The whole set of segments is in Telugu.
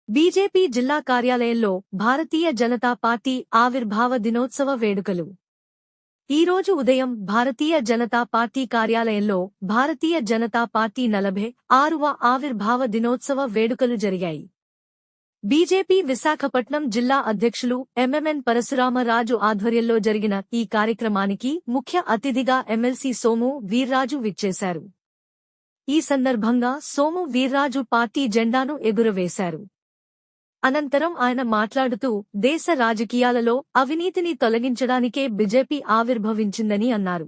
బీజేపీ జిల్లా కార్యాలయంలో భారతీయ జనతా పార్టీ ఆవిర్భావ దినోత్సవ వేడుకలు. ఈరోజు ఉదయం భారతీయ జనతా పార్టీ కార్యాలయంలో భారతీయ జనతా పార్టీ 46వ ఆవిర్భావ దినోత్సవ వేడుకలు జరిగాయి. బీజేపీ విశాఖపట్నం జిల్లా అధ్యక్షులు ఎంఎంఎన్ పరశురామరాజు ఆధ్వర్యంలో జరిగిన ఈ కార్యక్రమానికి ముఖ్య అతిథిగా ఎమ్మెల్సీ సోము వీర్రాజు విచ్చేశారు. ఈ సందర్భంగా సోము వీర్రాజు పార్టీ జెండాను ఎగురవేశారు. అనంతరం ఆయన మాట్లాడుతూ దేశ రాజకీయాలలో అవినీతిని తొలగించడానికే బీజేపీ ఆవిర్భవించిందని అన్నారు.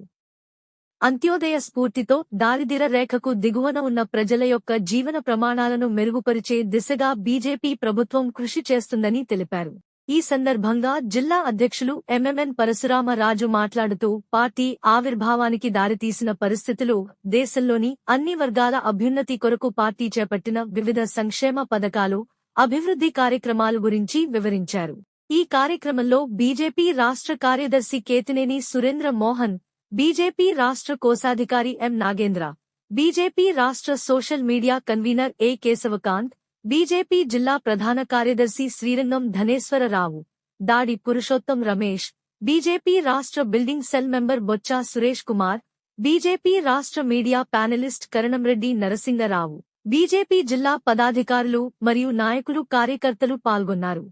అంత్యోదయ స్ఫూర్తితో దారిద్ర్య రేఖకు దిగువన ఉన్న ప్రజల యొక్క జీవన ప్రమాణాలను మెరుగుపరిచే దిశగా బీజేపీ ప్రభుత్వం కృషి చేస్తుందని తెలిపారు. ఈ సందర్భంగా జిల్లా అధ్యక్షులు ఎంఎంఎన్ పరశురామరాజు మాట్లాడుతూ పార్టీ ఆవిర్భావానికి దారితీసిన పరిస్థితులు, దేశంలోని అన్ని వర్గాల అభ్యున్నతి కొరకు పార్టీ చేపట్టిన వివిధ సంక్షేమ పథకాలు, అభివృద్ధి కార్యక్రమాల గురించి వివరించారు. ఈ కార్యక్రమంలో బీజేపీ రాష్ట్ర కార్యదర్శి కేతినేని సురేంద్ర మోహన్, బీజేపీ రాష్ట్ర కోశాధికారి ఎం నాగేంద్ర, బీజేపీ రాష్ట్ర social media convener A Keshavakanth, BJP జిల్లా ప్రధాన కార్యదర్శి శ్రీరంగం ధనేశ్వరరావు, దాడి పురుషోత్తం రమేష్, బీజేపీ రాష్ట్ర building cell member Botcha Suresh Kumar, BJP రాష్ట్ర media panelist Karanamreddy Narasingarao, BJP జిల్లా పదాధికారులు మరియు నాయకులు, కార్యకర్తలు పాల్గొన్నారు.